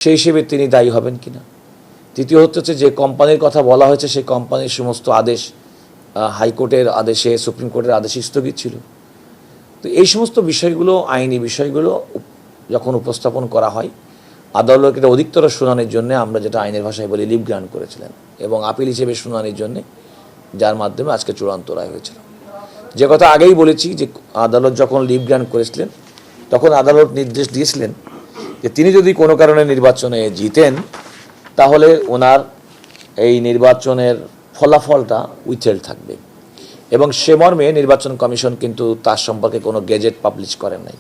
সেই হিসেবে তিনি দায়ী হবেন কিনা। তৃতীয় হচ্ছে যে কোম্পানির কথা বলা হয়েছে সেই কোম্পানির সমস্ত আদেশ হাইকোর্টের আদেশে, সুপ্রিম কোর্টের আদেশে স্থগিত ছিল। তো এই সমস্ত বিষয়গুলো, আইনি বিষয়গুলো যখন উপস্থাপন করা হয়, আদালতের অধিকতর শুনানির জন্য আমরা যেটা আইনের ভাষায় বলি লিভ গ্রান্ট করেছিলেন, এবং আপিল হিসেবে শুনানির জন্য, যার মাধ্যমে আজকে চূড়ান্ত রায় হয়েছিল। যে কথা আগেই বলেছি যে আদালত যখন লিভ গ্রান্ট করেছিলেন তখন আদালত নির্দেশ দিয়েছিলেন যে তিনি যদি কোনো কারণে নির্বাচনে জিতেন তাহলে ওনার এই নির্বাচনের ফলাফলটা উইথহেল্ড থাকবে, এবং সে মর্মে নির্বাচন কমিশন কিন্তু তার সম্পর্কে কোনো গেজেট পাবলিশ করেন নাই।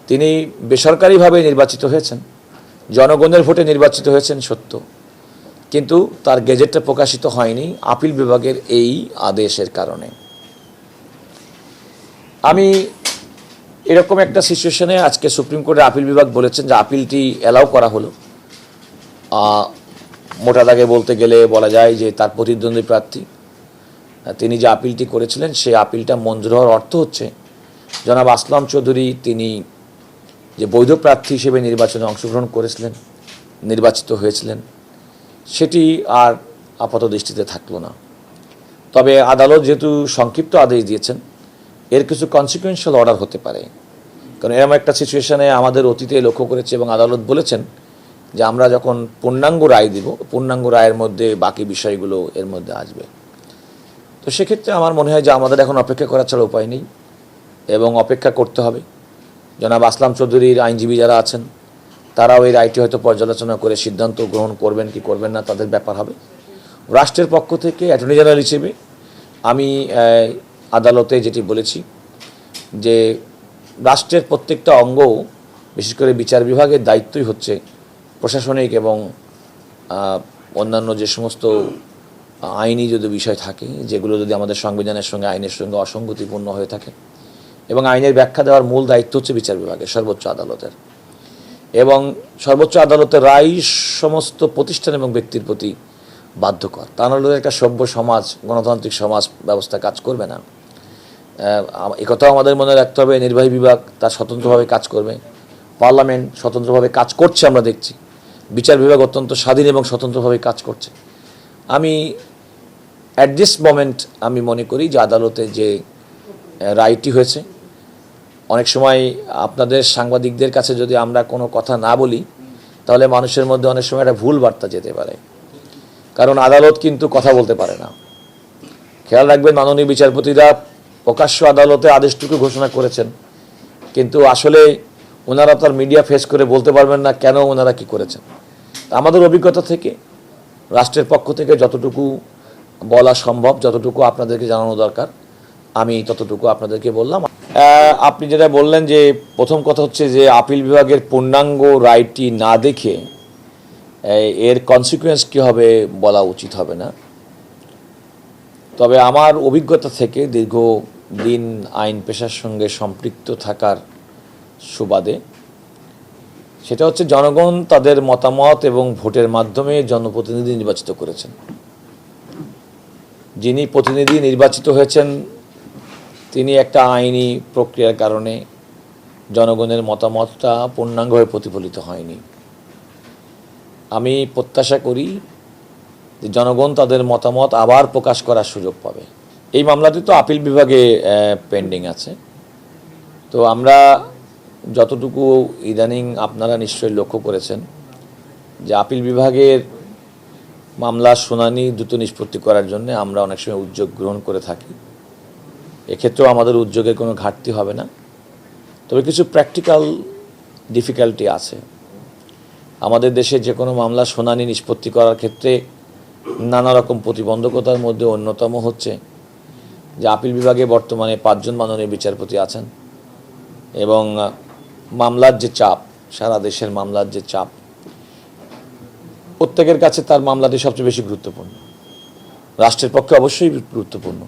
তিনি বেসরকারিভাবে নির্বাচিত হয়েছেন, জনগণের ভোটে নির্বাচিত হয়েছেন সত্য, কিন্তু তার গেজেটটা প্রকাশিত হয়নি আপিল বিভাগের এই আদেশের কারণে। আমি এরকম একটা সিচুয়েশনে আজকে সুপ্রিম কোর্টের আপিল বিভাগ বলেছেন যে আপিলটি অ্যালাউ করা হলো। মোটা দাগে বলতে গেলে বলা যায় যে তার প্রতিদ্বন্দ্বী প্রার্থী তিনি যে আপিলটি করেছিলেন সেই আপিলটা মঞ্জুর হওয়ার অর্থ হচ্ছে জনাব আসলাম চৌধুরী তিনি যে বৈধ প্রার্থী হিসেবে নির্বাচনে অংশগ্রহণ করেছিলেন, নির্বাচিত হয়েছিলেন, সেটি আর আপাত দৃষ্টিতে থাকলো না। তবে আদালত যেহেতু সংক্ষিপ্ত আদেশ দিয়েছেন, এর কিছু কনসিকুয়েন্সিয়াল অর্ডার হতে পারে, কারণ এরকম একটা সিচুয়েশনে আমাদের অতীতে লক্ষ্য করেছে এবং আদালত বলেছেন যে আমরা যখন পূর্ণাঙ্গ রায় দিব, পূর্ণাঙ্গ রায়ের মধ্যে বাকি বিষয়গুলো এর মধ্যে আসবে। তো সেক্ষেত্রে আমার মনে হয় যে আমাদের এখন অপেক্ষা করা ছাড়া উপায় নেই, এবং অপেক্ষা করতে হবে। জনাব আসলাম চৌধুরীর আইনজীবী যারা আছেন তারাও এই রায়টি হয়তো পর্যালোচনা করে সিদ্ধান্ত গ্রহণ করবেন কি করবেন না তাদের ব্যাপার হবে। রাষ্ট্রের পক্ষ থেকে অ্যাটর্নি জেনারেল হিসেবে আমি আদালতে যেটি বলেছি যে রাষ্ট্রের প্রত্যেকটা অঙ্গ, বিশেষ করে বিচার বিভাগের দায়িত্বই হচ্ছে প্রশাসনিক এবং অন্যান্য যে সমস্ত আইনি যদি বিষয় থাকে যেগুলো যদি আমাদের সংবিধানের সঙ্গে আইনের সঙ্গে অসঙ্গতিপূর্ণ হয়ে থাকে, এবং আইনের ব্যাখ্যা দেওয়ার মূল দায়িত্ব হচ্ছে বিচার বিভাগের, সর্বোচ্চ আদালতের। এবং সর্বোচ্চ আদালতের রায় সমস্ত প্রতিষ্ঠান এবং ব্যক্তির প্রতি বাধ্যকর, তা নাহলে একটা সভ্য সমাজ, গণতান্ত্রিক সমাজ ব্যবস্থা কাজ করবে না। একথাও আমাদের মনে রাখতে হবে, নির্বাহী বিভাগ তার স্বতন্ত্রভাবে কাজ করবে, পার্লামেন্ট স্বতন্ত্রভাবে কাজ করছে আমরা দেখছি, বিচার বিভাগ অত্যন্ত স্বাধীন এবং স্বতন্ত্রভাবে কাজ করছে। আমি অ্যাট দিস মোমেন্ট আমি মনে করি যে আদালতে যে রায়টি হয়েছে, অনেক সময় আপনাদের সাংবাদিকদের কাছে যদি আমরা কোনো কথা না বলি তাহলে মানুষের মধ্যে অনেক সময় একটা ভুল বার্তা যেতে পারে, কারণ আদালত কিন্তু কথা বলতে পারে না। খেয়াল রাখবেন, মাননীয় বিচারপতিরা প্রকাশ্য আদালতে আদেশটুকু ঘোষণা করেছেন, কিন্তু আসলে ওনারা তার মিডিয়া ফেস করে বলতে পারবেন না কেন ওনারা কি করেছেন। আমাদের অভিজ্ঞতা থেকে রাষ্ট্রের পক্ষ থেকে যতটুকু বলা সম্ভব, যতটুকু আপনাদেরকে জানানো দরকার, আমি ততটুকু আপনাদেরকে বললাম। আপনি যেটা বললেন যে প্রথম কথা হচ্ছে যে আপিল বিভাগের পূর্ণাঙ্গ রায়টি না দেখে এর কনসিকুয়েন্স কী হবে বলা উচিত হবে না। তবে আমার অভিজ্ঞতা থেকে দীর্ঘদিন আইন পেশার সঙ্গে সম্পৃক্ত থাকার সুবাদে সেটা হচ্ছে জনগণ তাদের মতামত এবং ভোটের মাধ্যমে জনপ্রতিনিধি নির্বাচিত করেছেন। যিনি প্রতিনিধি নির্বাচিত হয়েছেন তিনি একটা আইনি প্রক্রিয়ার কারণে জনগণের মতামতটা পূর্ণাঙ্গভাবে প্রতিফলিত হয়নি। আমি প্রত্যাশা করি যে জনগণ তাদের মতামত আবার প্রকাশ করার সুযোগ পাবে। এই মামলাটি তো আপিল বিভাগে পেন্ডিং আছে। তো আমরা যতটুকু ইদানিং আপনারা নিশ্চয়ই লক্ষ্য করেছেন যে আপিল বিভাগের মামলার শুনানি দ্রুত নিষ্পত্তি করার জন্য আমরা অনেক সময় উদ্যোগ গ্রহণ করে থাকি। এক্ষেত্রেও আমাদের উদ্যোগের কোনো ঘাটতি হবে না, তবে কিছু প্র্যাকটিক্যাল ডিফিকাল্টি আছে। আমাদের দেশে যে কোনো মামলা শুনানি নিষ্পত্তি করার ক্ষেত্রে নানা রকম প্রতিবন্ধকতার মধ্যে অন্যতম হচ্ছে যে আপিল বিভাগে বর্তমানে 5 জন মাননীয় বিচারপতি আছেন, এবং মামলার যে চাপ, সারা দেশের মামলার যে চাপ, প্রত্যেকের কাছে তার মামলাটি সবচেয়ে বেশি গুরুত্বপূর্ণ, রাষ্ট্রের পক্ষে অবশ্যই গুরুত্বপূর্ণ।